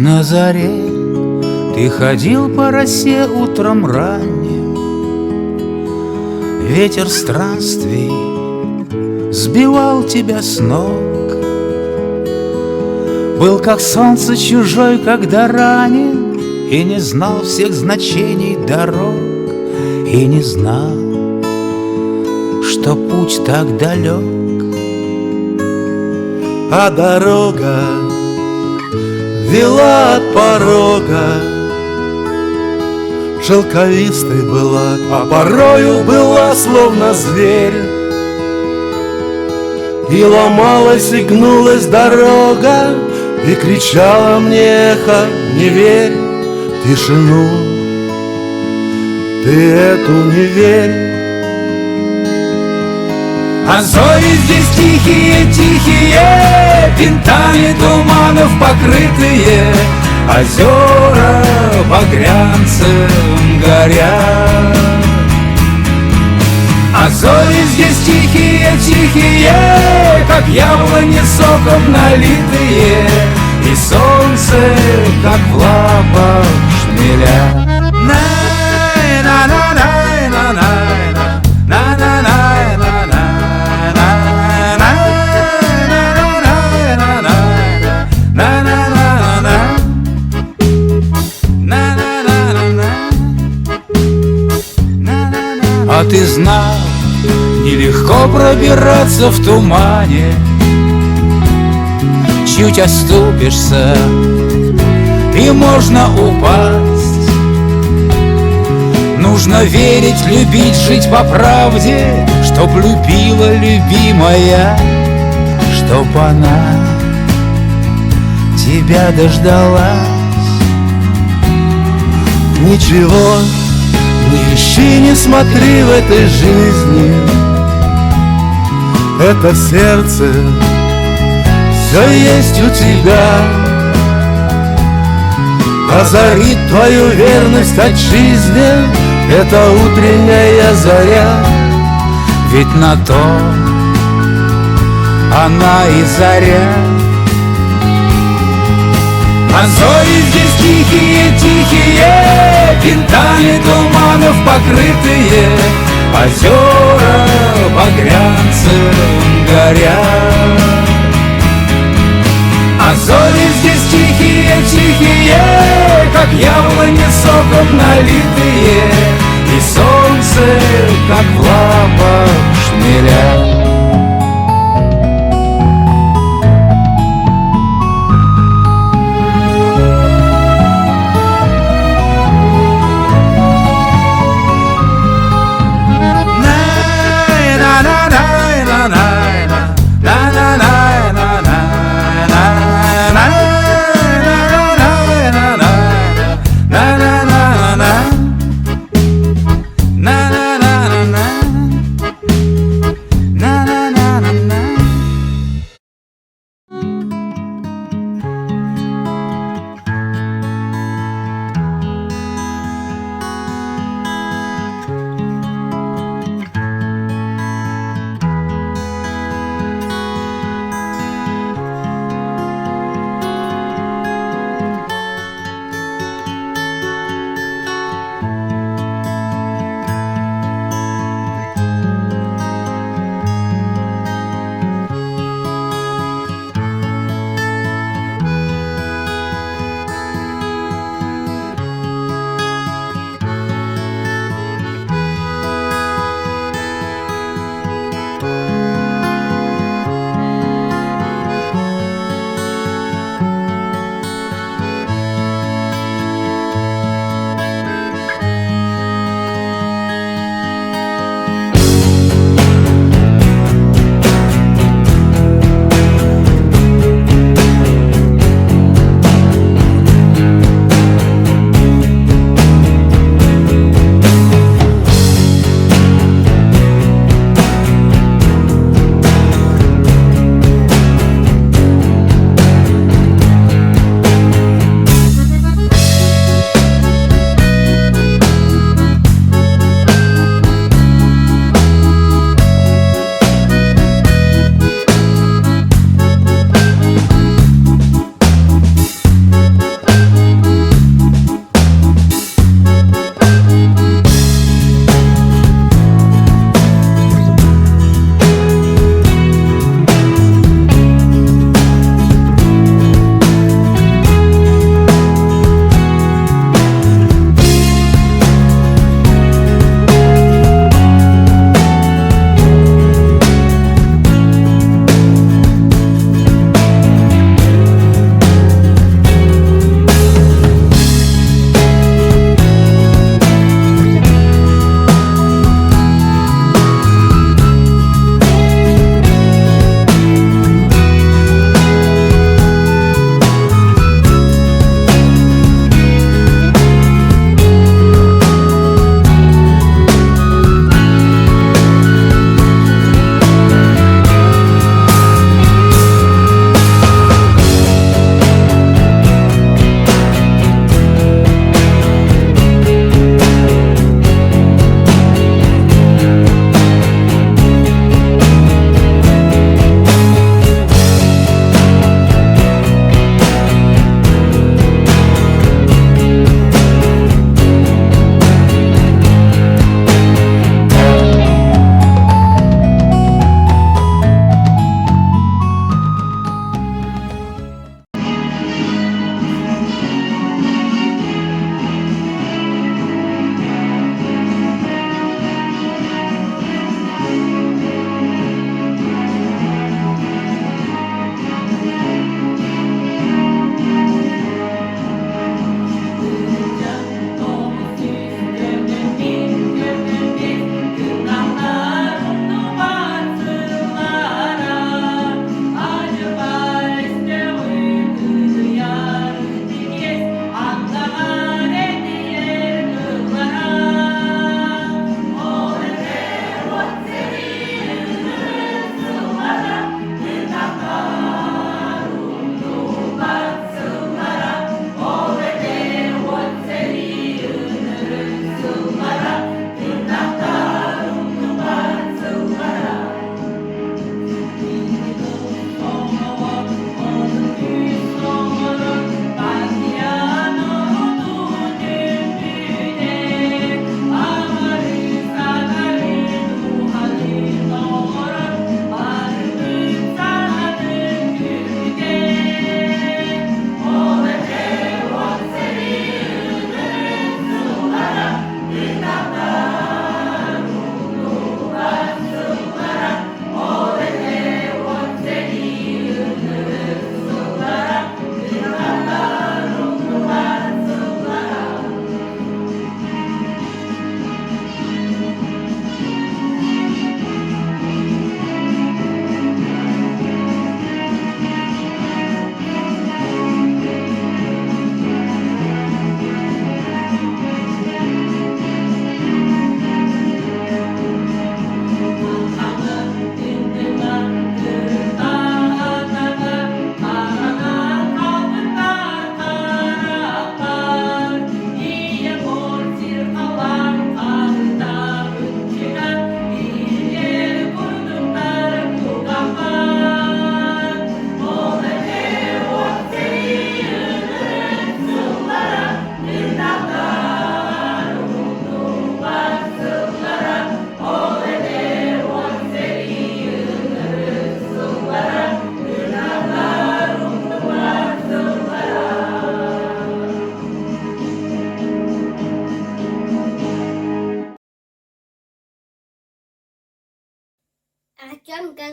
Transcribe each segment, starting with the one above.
На заре ты ходил по росе утром ранним, ветер странствий сбивал тебя с ног. Был как солнце чужой, когда ранен, и не знал всех значений дорог, и не знал, что путь так далек. А дорога вела от порога, шелковистой была, а порою была словно зверь. И ломалась, и гнулась дорога, и кричала мне эхо: не верь тишину, ты эту не верь. А зори здесь тихие, винтами туманов покрытые, озера багрянцем горят. А зори здесь тихие, как яблони соком налитые, и солнце, как в лапах шмеля. А ты знал, нелегко пробираться в тумане. Чуть оступишься, и можно упасть. Нужно верить, любить, жить по правде, чтоб любила любимая, чтоб она тебя дождалась. Ничего не ищи, не смотри в этой жизни, это в сердце все есть у тебя. Озарит твою верность отчизне эта утренняя заря, ведь на то она и заря. А зори здесь тихие, винтами туманов покрытые, озера багрянцем горят. А зори здесь тихие, как яблони соком налитые, и солнце, как в лапах шмеля.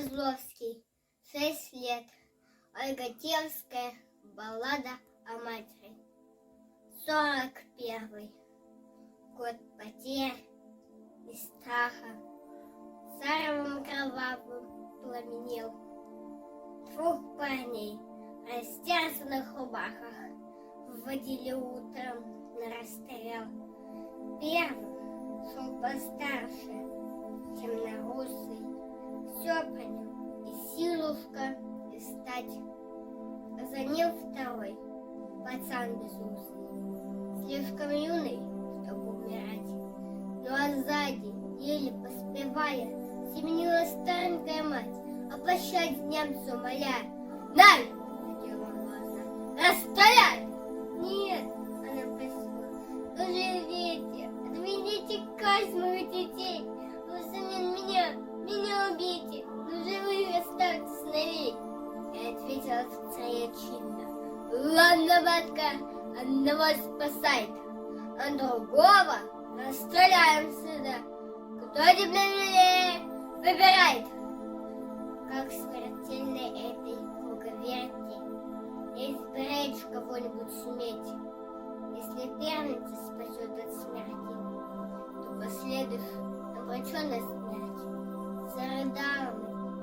Козловский, 6 лет. Ольга Тевская, баллада о матери. 41 год потерь и страха. Царевым кровавым пламенел. 2 парней в растерзанных рубахах вводили утром на расстрел. Первый шел постарше, темнорусый, все понял, и силушка, и стать. А за ним второй, пацан безусый, слишком юный, чтобы умирать. Ну а сзади, еле поспевая, семенила старенькая мать, о пощаде немцу моля. «Най!» — хотел он глаза. «Расстрелять!» «Нет!» — она просила. «Поживите! Отведите казнь моих детей! Вы взамен меня убейте! Но живых оставьте сыновей!» И ответила царя чинно. «Ладно, матка, одного спасает, а другого расстреляем сюда! Кто тебе милее, выбирает!» Как смертельной этой круговерти изберечь кого-нибудь суметь. Если первенца спасет от смерти, то последуешь обречен на смерть. Зарыдала,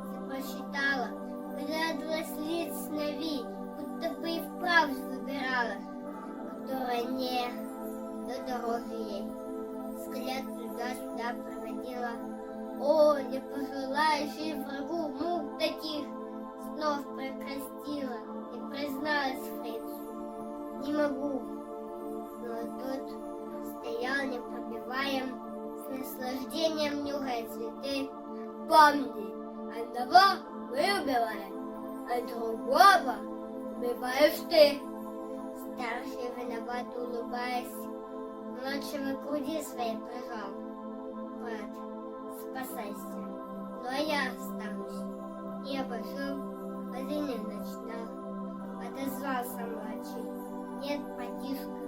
запросчитала, глядывалась лиц сновей, будто бы и вправду выбирала, которая не до дороги ей. Взгляд туда-сюда проводила. О, не пожелаешь и врагу мук таких, снов прокрастила и призналась фрицу. Не могу, но тот стоял непробиваем, с наслаждением нюхая цветы. Помни, одного мы убиваем, а другого убиваешь ты. Старший, виновато улыбаясь, младшего к груди своей прижал. Брат, спасайся, но я останусь. Я пошел, один не начинал. Отозвался младший. Нет, братишка,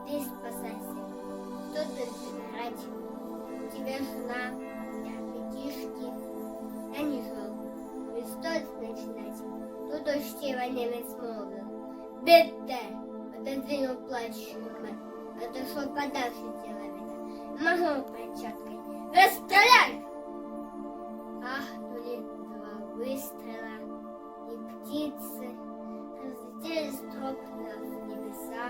ты спасайся. Кто ты забирать? У тебя жена, у тебя детишки. Я не жил. Не стоит начинать. Тут учтиво немец молвил. Бедте! Отодвинул плачущую мать. Отошел подальше деловито. Махнул перчаткой. Расстрелять! Ахнули 2 выстрела, и птицы разлетелись тропно в небеса.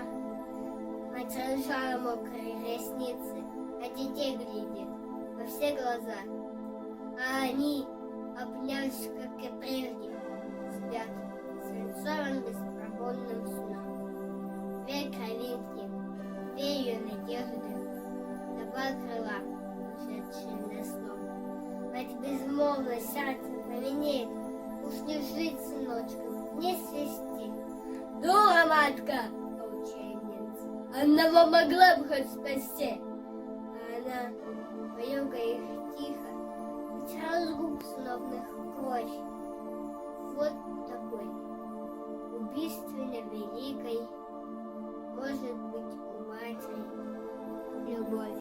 Мать разжала мокрые ресницы, а детей глядит во все глаза. А они, обнявшись, как и прежде, спят свинцовым беспробудным сном. 2 кровинки, 2 ее надежды, 2 крыла, ушедшие на сон. Мать безмолвно сердце повинеет, уж не жить сыночком, не свести. Дура, матка, получает немец, одного могла бы хоть спасти. А она, поюгая их тихо, вытирала с губ сыновных кровь. Вот такой, убийственно великой, может быть у матери любовь.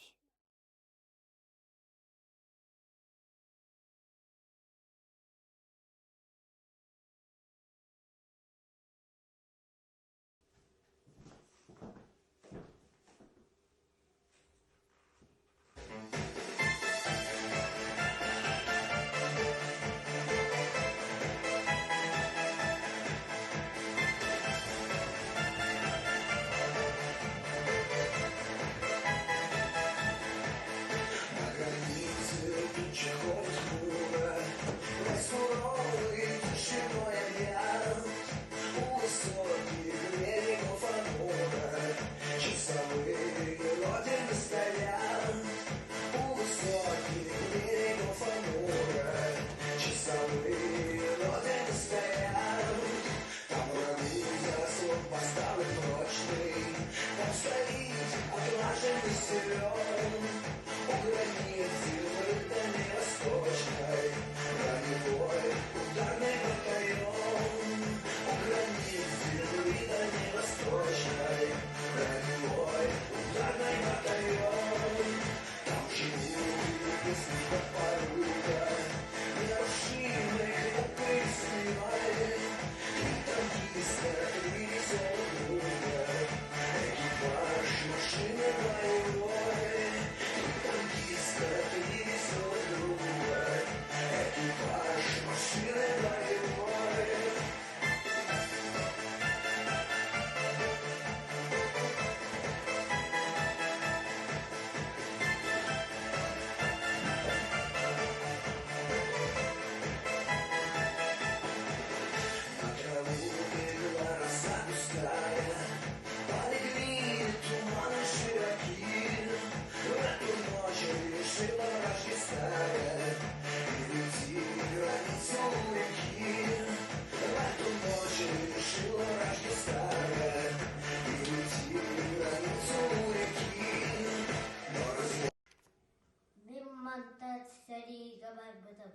бытым.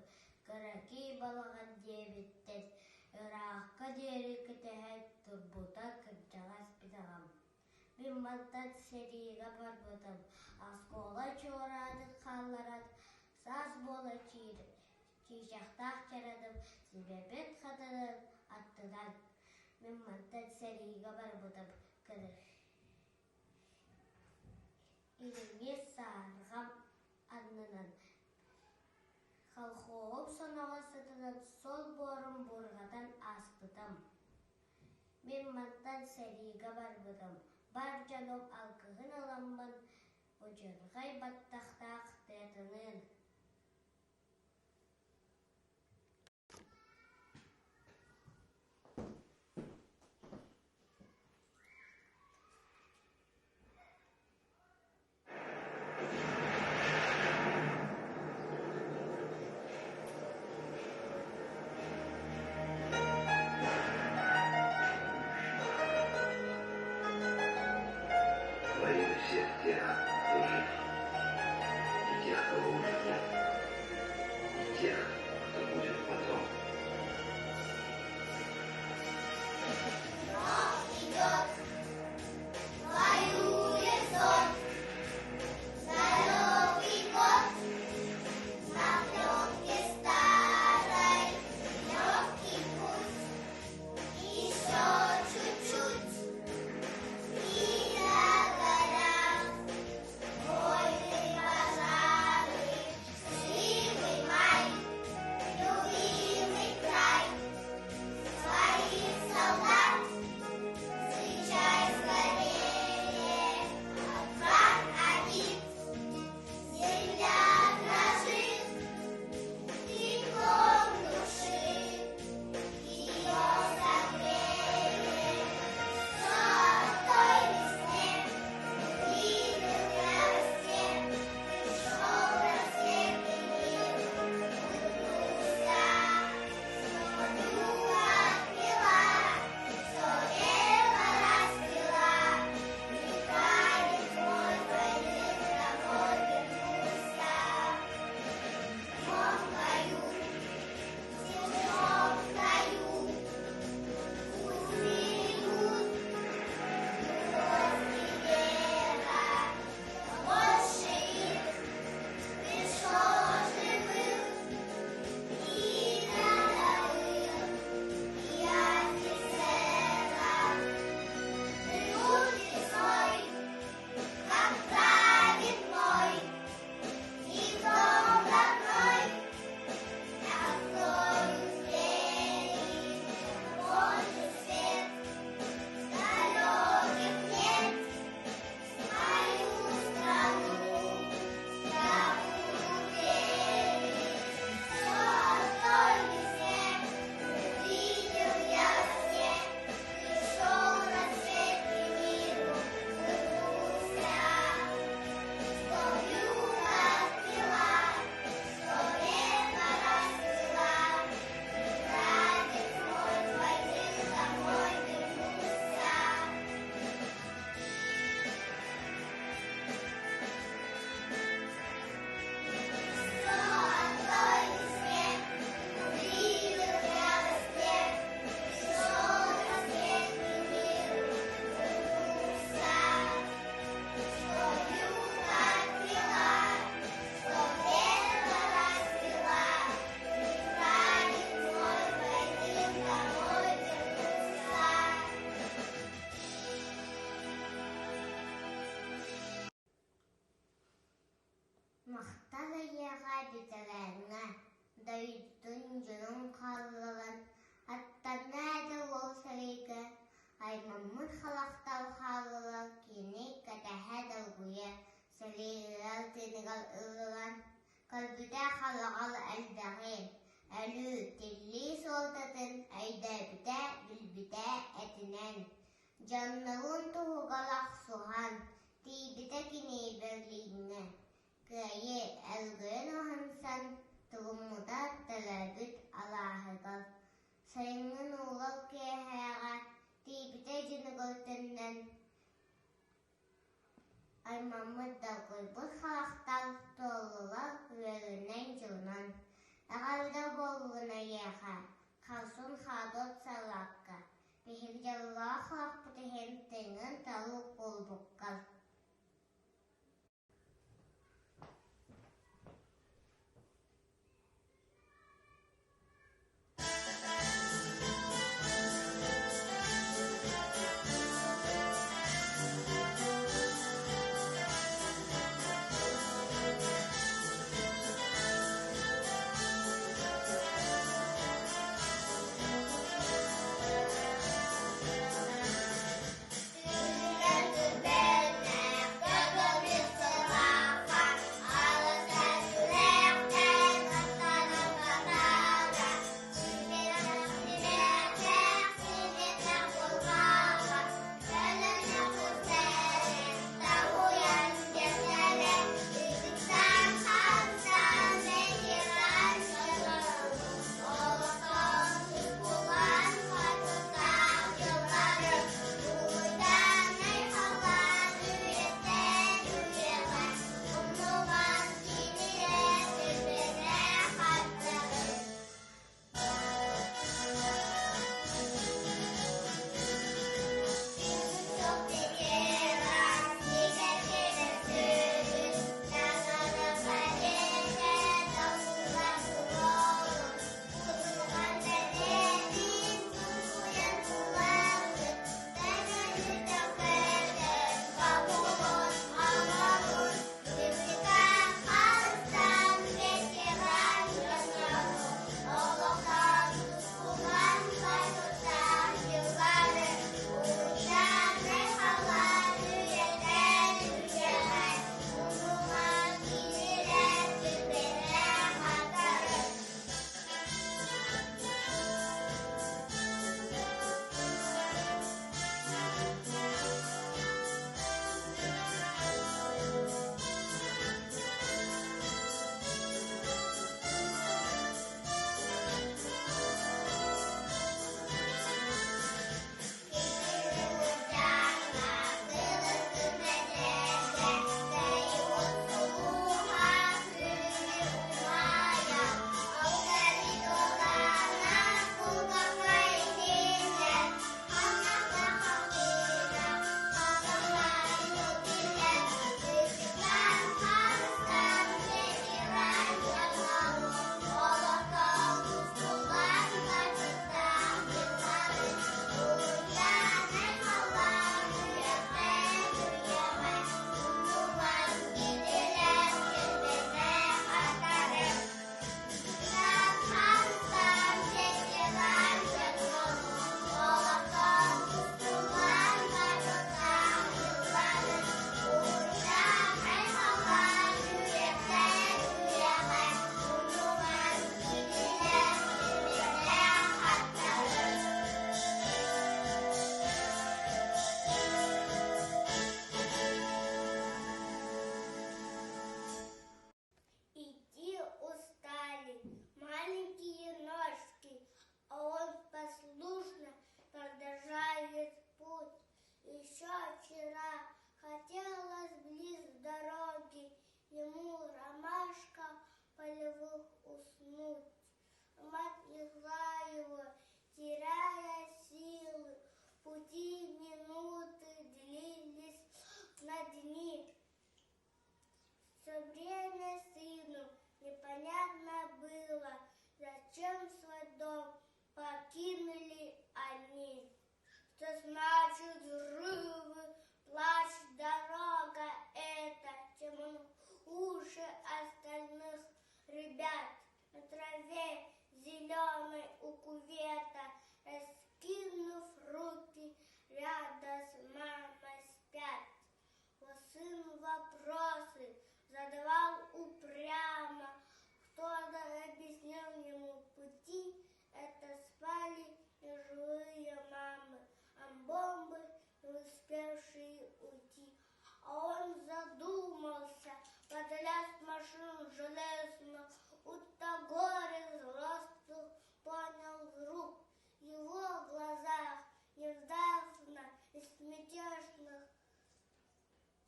Караки балаган дебиттет, ыраққа дері кітәхәт турбута кырчалас битагам. Мен мантат серига бар бытым, аскола чорады қалларат, сас бола чишақтақ чарадым, себебет қатыдым аттыдан. Мен мантат серига бар бытым, илиме сарғам аннынан. Халқоғым сонаға сытынан сол борым борғадан астыдым. Мен мантан серига бар бытым, бар жаным алкығын аламын, ұжырғай баттақтақ дәтінің. Во имя всех тех, кто жив, и тех, кого уже нет, и тех, кто будет потом. Идет, воюет сон, здоровый год, на пленке старой, легкий путь, еще чуть-чуть, и на горах, войны, пожары, счастливый май, любимый край, своих солдат. Встречай скорее, враг один, земля дрожит, теплом души, ее согреет. Золотой весне увидел я во сне, пришел рассвет и мир улыбнулся, свою отпила, что небо расцвела, и прадед мой войны домой вернулся. В том бою, в чужом краю, пусть берегут любовь и вера, но больше их пришел живых и родовых, и офицеров. Придут весной, как прадед мой, и в дом родной я открою двери, больше свет далеких нет, свою страну я буду верить. Золотой весне увидел я во сне, пришел рассвет и миру улыбнулся. Что юга отпила, что небо расцвела, и прадед мой с войны домой вернулся. Золотой весне увидел я во сне, пришел рассвет и миру улыбнулся. Что юга отпила, что небо расцвела, и прадед мой с войны домой вернулся. Мақтала еға бітірәңі, дайыттың жының қалылығын, аттарына әді ол сәрегі, аймамын халақтал қалылық, кені кәтәхә дәлгуе, сәрегіғал тенігал ылылан, қалбіда қалығал әлбәғи, әлі телли солтатын, әйді біда, білбіда әтінен, жаннығын тұғығалақ суған, тейбіда кені бірлігіне. Кайе әлгін оғансан, тұғымыда тәләбіт алағығал. Сайыңын ұғыл кәйәға, тейбіте жынығылтыннан. Аймамыд да қойбұт қалақтал, толылал өрінен жылынан. Ағалда болуына еға, қалсын қадот салаққа. Бехілдерла қақ бұтығын теңін тауық бол бұққал.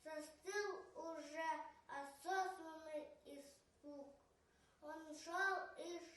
Застыл уже осознанный испуг. Он шел и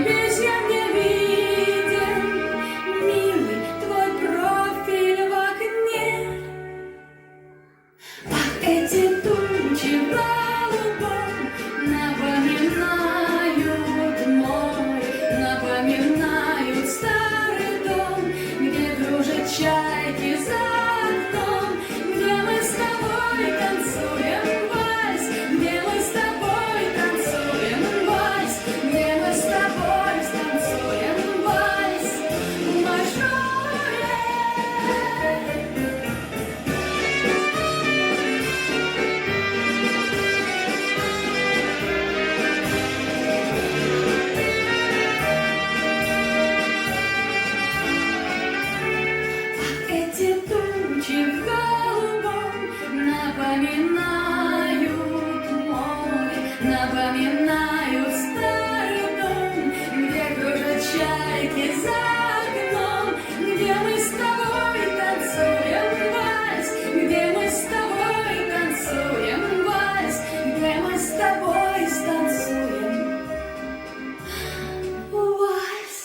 Весь я не виден, милый твой профиль в окне. Ах, эти тучи в голубом напоминают море, напоминают старый дом, где дружат чайки за окном, где мы с тобой танцуем вальс, где мы с тобой танцуем вальс, где мы с тобой танцуем вальс, мажоре. Эти тучи в голубом напоминают море, напоминают старый дом, где кружат чайки за окном, где мы с тобой танцуем вальс, где мы с тобой танцуем вальс, где мы с тобой станцуем вальс.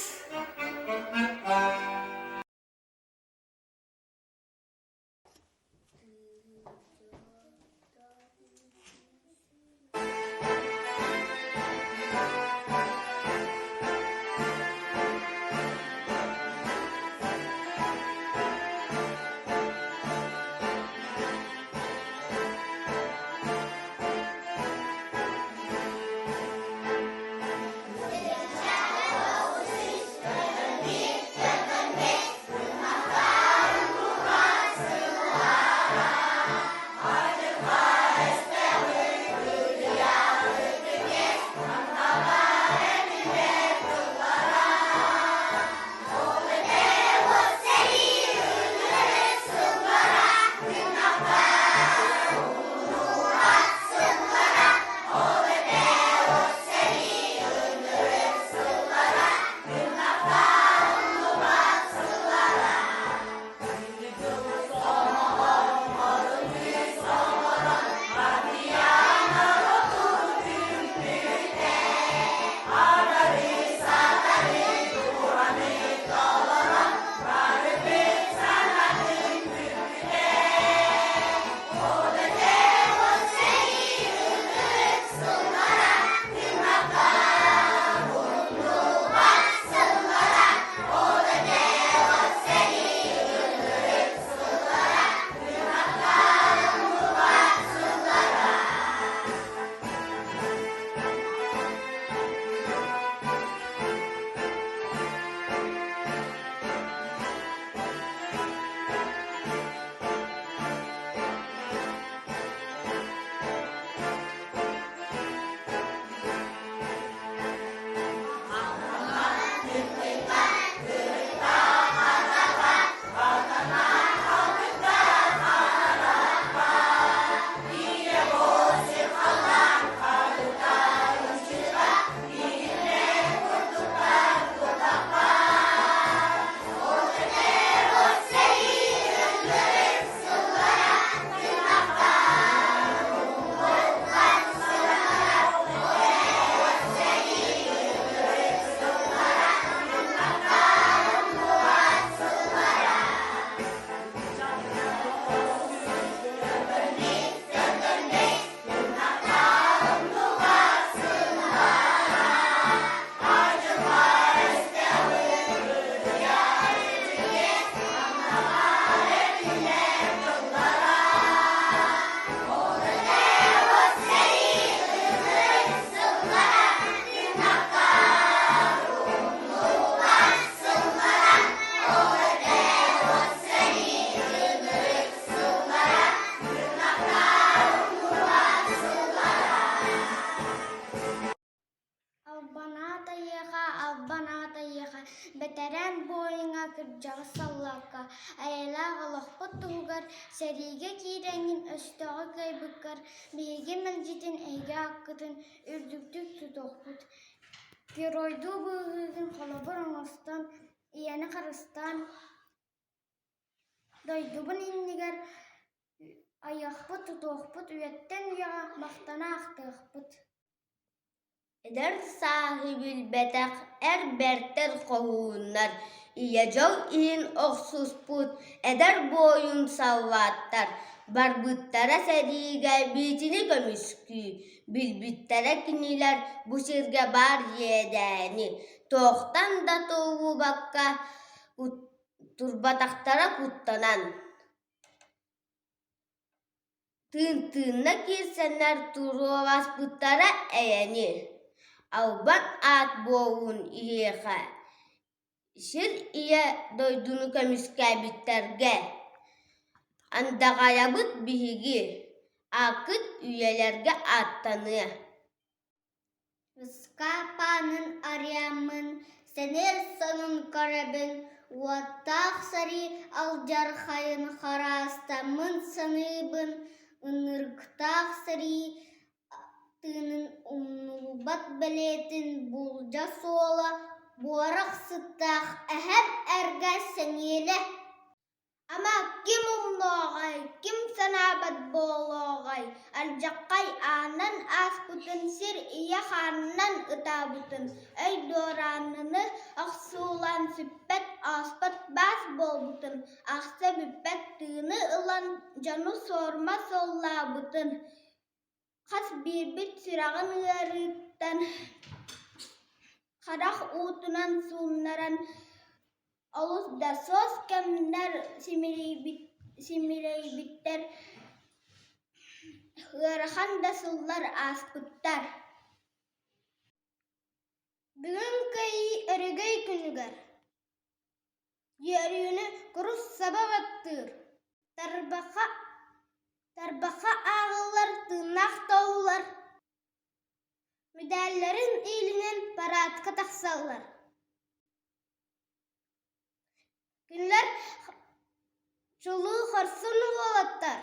Бетерен бойыңа кырджағы саллаққа, айалағы лохпот туғар, сәриге кейреңін өстіғі көйбіккар, бейге мәлжетін әйге аққытын үрдіктік тұтоқпыт. Геройду бұғығын қолабыр оңыстан, ияны қарыстан, дойдубын иннігер, аяқпыт тұтоқпыт, үйеттен яға мақтана ақтықпыт. Eder sahibil betek berter kohunlar. İyecol in oksuz put eder boyun salvattar. Barbıttara seriga bitini kömüskü. Bilbittere kiniler bu sirge bar yedeni. Tohtan da toğu bakka turbataktara kuttanan. Tığına girsenler turovas pıttara eyeni. Alban at boğun iyeha. Şir iye doydunu kömüske bitterge. Andagayabıt bihigi. Akıt üyelerge attanı. Skapanın arayamın. Senir sonun karabın. Vattaq sari aljar hayın harastamın sanıbın. Inırgtaq sari tının umnubat beletin bulca sola. Buarak sıttaq ehem erges senile. Ama kim umnoğay, kim sanabat boğloğay. Aljakkay anan asputun sir iya xannan ıtabutun. Ay doranını aksulan süppet aspat bas bolbutun. Aksa büppet tığını ılan canı sorma sollabutun. Kas birbit sırağın yarıktan. Karak utunan sunnaran. Alus da sos kemler simirey bitter. Hırahan da sullar asputtar. Bugün kayı erigay günügar. Yeryünü kurus sabah attır. Tarbaka ağılar tırnak tağılar. Müdellerin ilinin paratka taksallar. Günler çoluğu harsını volattar.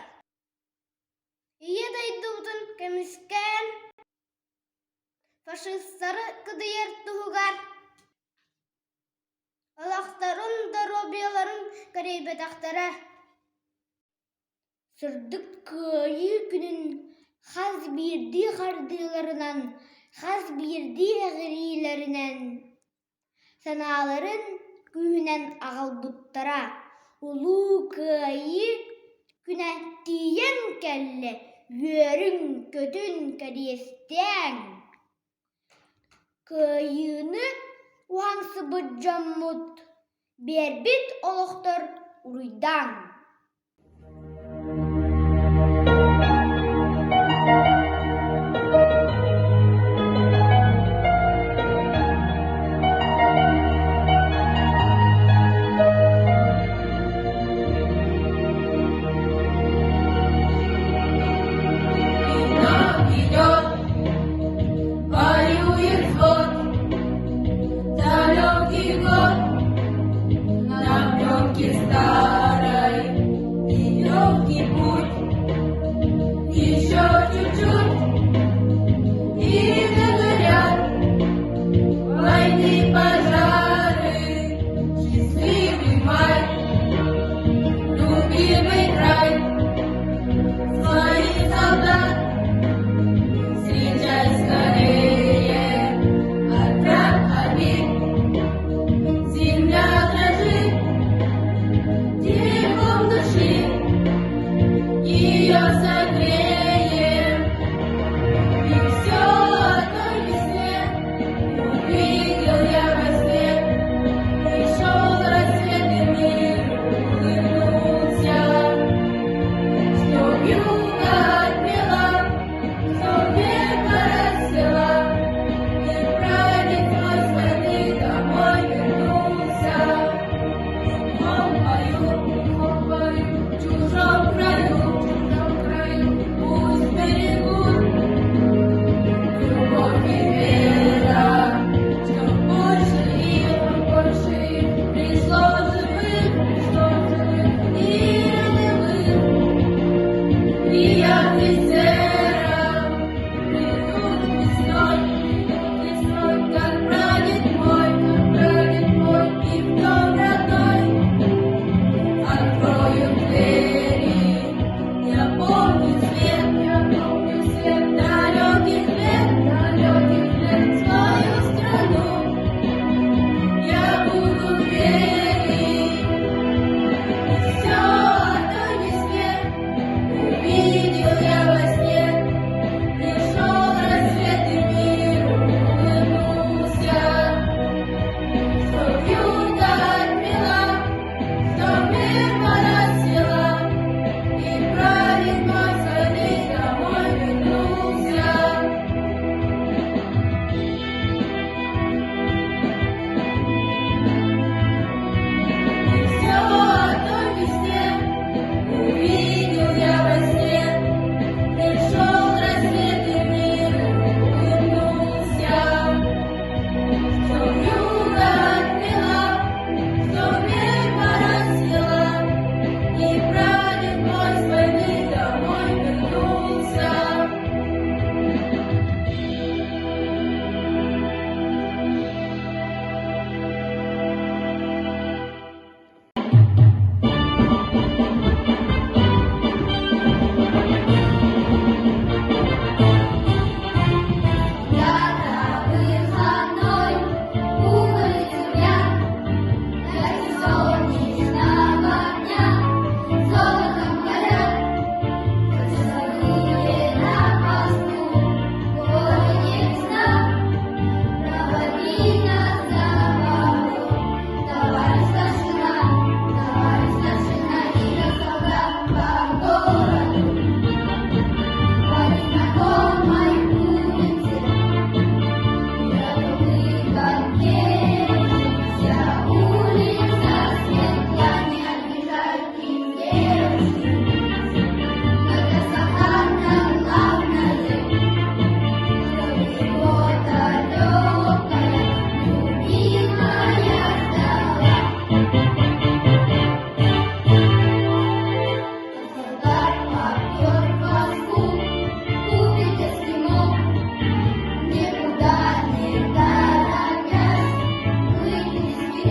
İyi daydudun kemisken. Faşistları kıdıyır tuğugar. Alaktarın da robiyaların garibe daktara. Sırdık köyü günün haz birdi hardılarından, haz birdi gırilerinden. Sanaların günen ağalbuttara, ulu köyü günettiyen kelle, yörün kötün kadiyesten. Köyünü uhansı bıcamut, berbit oluqtur uruydan. Далекий год, на пленке старой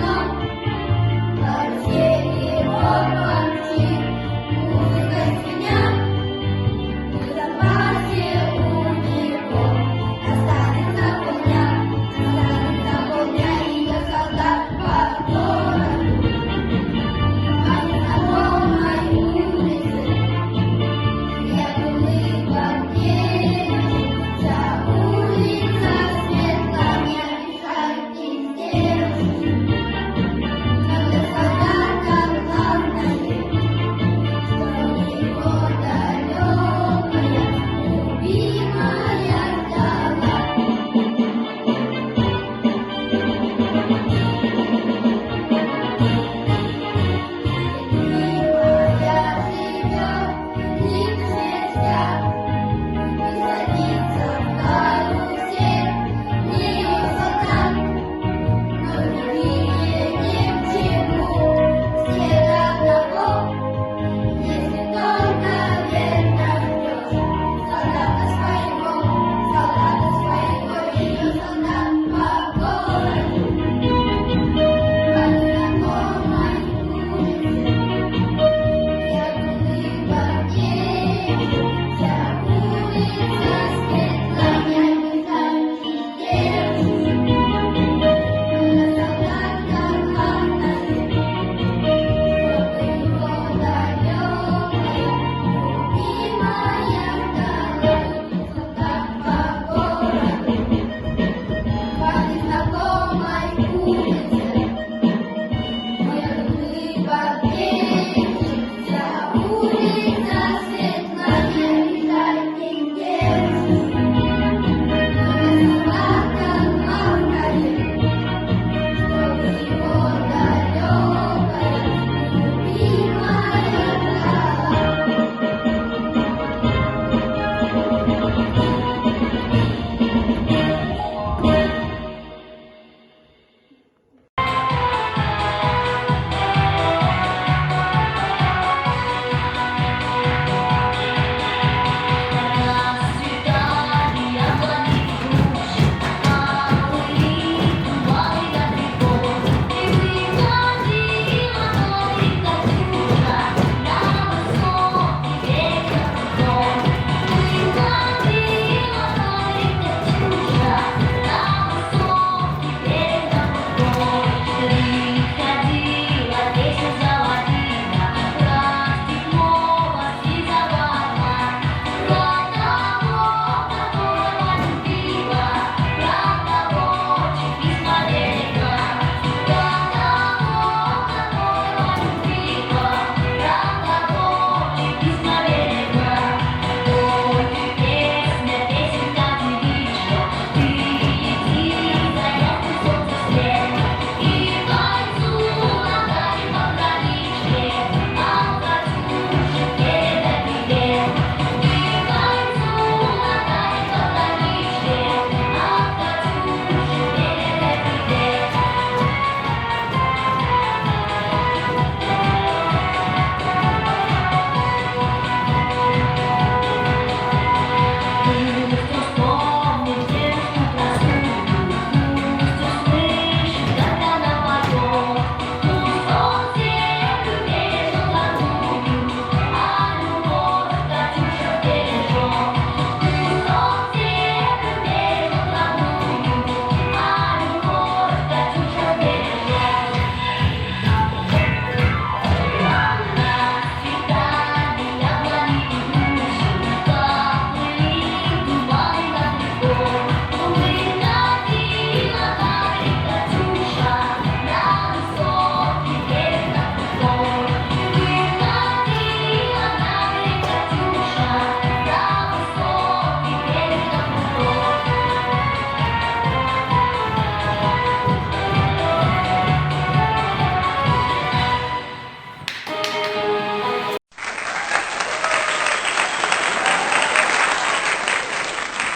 Иван,